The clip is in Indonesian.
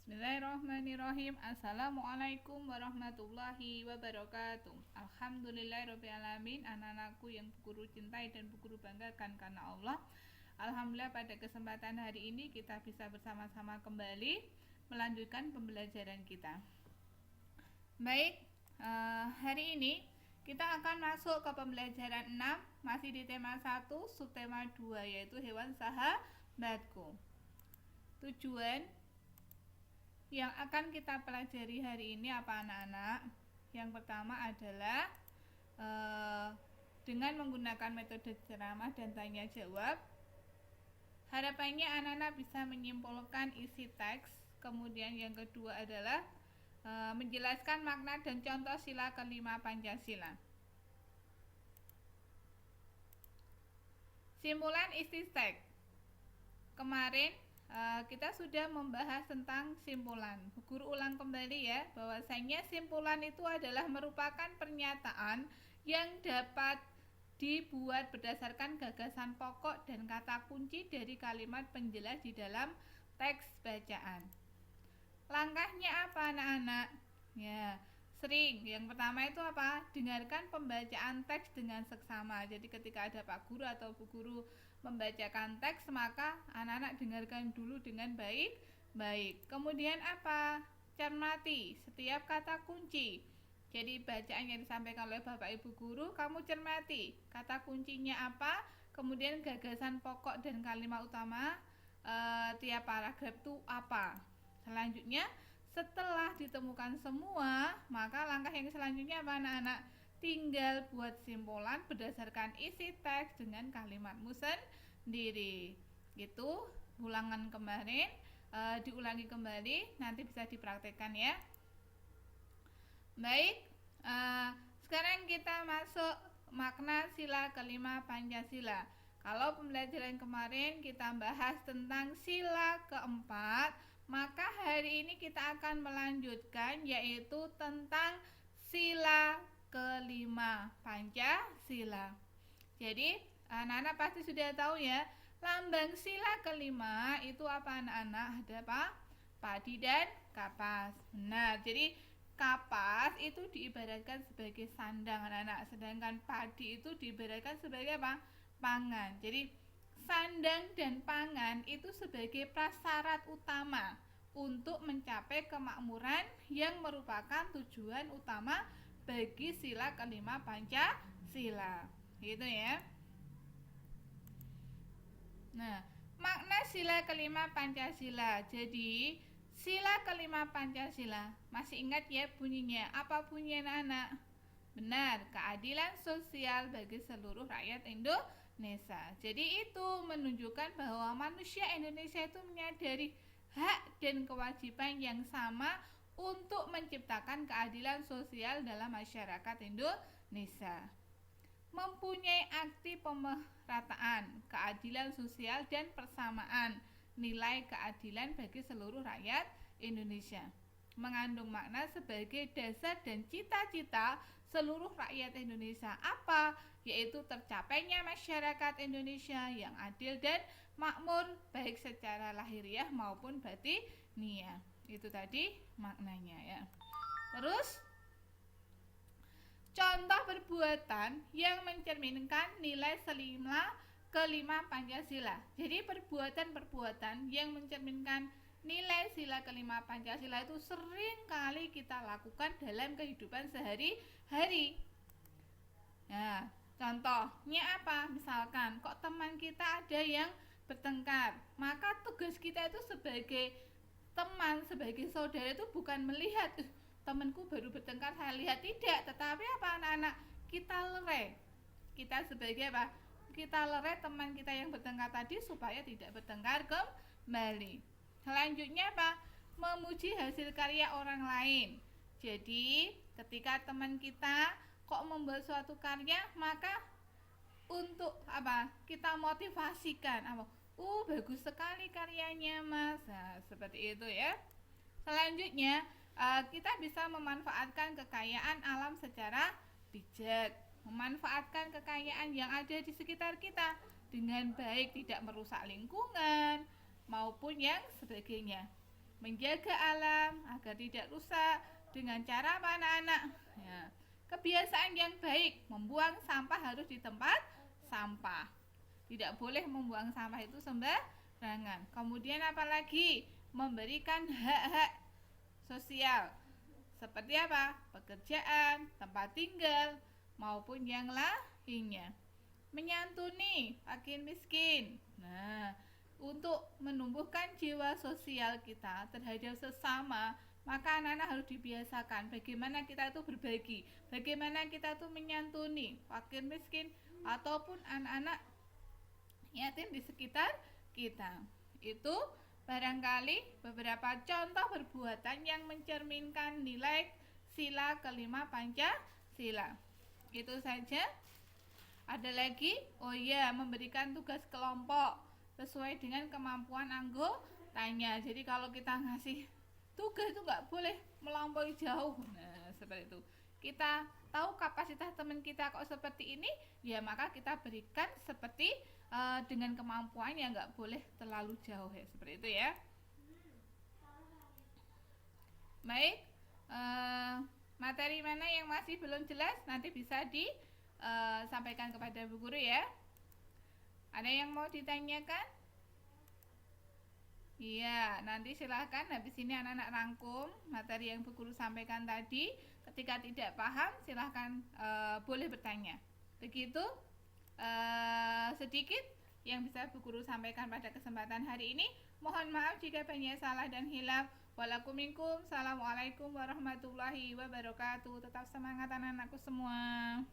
Bismillahirrahmanirrahim. Assalamualaikum warahmatullahi wabarakatuh. Alhamdulillahirrahmanirrahim. Anak-anakku yang Bu Guru cintai dan Bu Guru banggakan karena Allah. Alhamdulillah pada kesempatan hari ini kita bisa bersama-sama kembali melanjutkan pembelajaran kita. Baik, hari ini kita akan masuk ke pembelajaran 6, masih di tema 1, subtema 2, yaitu hewan sahabatku. Tujuan yang akan kita pelajari hari ini apa anak-anak? Yang pertama adalah dengan menggunakan metode ceramah dan tanya jawab, harapannya anak-anak bisa menyimpulkan isi teks. Kemudian yang kedua adalah menjelaskan makna dan contoh sila kelima Pancasila. Simpulan isi teks. Kemarin kita sudah membahas tentang simpulan. Guru ulang kembali ya, bahwasanya simpulan itu adalah merupakan pernyataan yang dapat dibuat berdasarkan gagasan pokok dan kata kunci dari kalimat penjelas di dalam teks bacaan. Langkahnya apa anak-anak? Ya, sering. Yang pertama itu apa? Dengarkan pembacaan teks dengan seksama. Jadi ketika ada Pak Guru atau Bu Guru membacakan teks, maka anak-anak dengarkan dulu dengan baik-baik. Kemudian apa? Cermati setiap kata kunci. Jadi bacaan yang disampaikan oleh Bapak Ibu Guru, kamu cermati kata kuncinya apa, kemudian gagasan pokok dan kalimat utama tiap paragraf itu apa. Selanjutnya, setelah ditemukan semua, maka langkah yang selanjutnya apa anak-anak? Tinggal buat simpulan berdasarkan isi teks dengan kalimatmu sendiri. Gitu, ulangan kemarin diulangi kembali, nanti bisa dipraktekkan ya. Baik, sekarang kita masuk makna sila kelima Pancasila. Kalau pembelajaran kemarin kita bahas tentang sila keempat, maka hari ini kita akan melanjutkan yaitu tentang sila kelima Pancasila. Jadi anak-anak pasti sudah tahu ya, lambang sila kelima itu apa anak-anak? Ada apa? Padi dan kapas. Benar. Jadi kapas itu diibaratkan sebagai sandang anak-anak, sedangkan padi itu diibaratkan sebagai apa? Pangan. Jadi sandang dan pangan itu sebagai prasyarat utama untuk mencapai kemakmuran yang merupakan tujuan utama bagi sila kelima Pancasila. Gitu ya. Nah, makna sila kelima Pancasila. Jadi sila kelima Pancasila, masih ingat ya bunyinya? Apa bunyinya anak-anak? Benar, keadilan sosial bagi seluruh rakyat Indonesia. Jadi itu menunjukkan bahwa manusia Indonesia itu menyadari hak dan kewajiban yang sama untuk menciptakan keadilan sosial dalam masyarakat Indonesia. Mempunyai arti pemerataan, keadilan sosial dan persamaan nilai keadilan bagi seluruh rakyat Indonesia. Mengandung makna sebagai dasar dan cita-cita seluruh rakyat Indonesia apa? Yaitu tercapainya masyarakat Indonesia yang adil dan makmur baik secara lahiriah maupun batiniah. Itu tadi maknanya ya. Terus contoh perbuatan yang mencerminkan nilai sila kelima Pancasila. Jadi perbuatan-perbuatan yang mencerminkan nilai sila kelima Pancasila itu sering kali kita lakukan dalam kehidupan sehari-hari. Nah, contohnya apa? Misalkan kok teman kita ada yang bertengkar, maka tugas kita itu sebagai teman, sebagai saudara itu bukan melihat temanku baru bertengkar saya lihat, tidak, tetapi apa anak-anak? Kita lerai. Kita sebagai apa? Kita lerai teman kita yang bertengkar tadi supaya tidak bertengkar kembali. Selanjutnya apa? Memuji hasil karya orang lain. Jadi ketika teman kita kok membuat suatu karya, maka untuk apa? Kita motivasikan apa? Bagus sekali karyanya mas. Nah, seperti itu ya. Selanjutnya kita bisa memanfaatkan kekayaan alam secara bijak, memanfaatkan kekayaan yang ada di sekitar kita dengan baik, tidak merusak lingkungan maupun yang sebagainya. menjaga alam agar tidak rusak dengan cara apa anak-anak? Ya, kebiasaan yang baik, membuang sampah harus di tempat sampah. Tidak boleh membuang sampah itu sembarangan. Kemudian apalagi? Memberikan hak-hak sosial. Seperti apa? Pekerjaan, tempat tinggal, maupun yang lainnya. Menyantuni fakir miskin. Nah, untuk menumbuhkan jiwa sosial kita terhadap sesama, maka anak-anak harus dibiasakan bagaimana kita itu berbagi, bagaimana kita itu menyantuni fakir miskin ataupun anak-anak yatim di sekitar kita. Itu barangkali beberapa contoh perbuatan yang mencerminkan nilai sila kelima Pancasila. Itu saja. Ada lagi? Oh iya, memberikan tugas kelompok sesuai dengan kemampuan anggotanya. Jadi kalau kita ngasih tugas itu nggak boleh melampaui jauh. Nah, seperti itu. Kita tahu kapasitas teman kita kok seperti ini, ya maka kita berikan seperti dengan kemampuan yang nggak boleh terlalu jauh ya, seperti itu ya. Baik, materi mana yang masih belum jelas nanti bisa disampaikan kepada Bu Guru ya. Ada yang mau ditanyakan? Iya, nanti silahkan habis ini anak-anak rangkum materi yang Bu Guru sampaikan tadi. Ketika tidak paham silahkan boleh bertanya. Begitu sedikit yang bisa Bu Guru sampaikan pada kesempatan hari ini. Mohon maaf jika banyak salah dan hilaf. Walakuminkum. Assalamualaikum warahmatullahi wabarakatuh. Tetap semangat anak-anakku semua.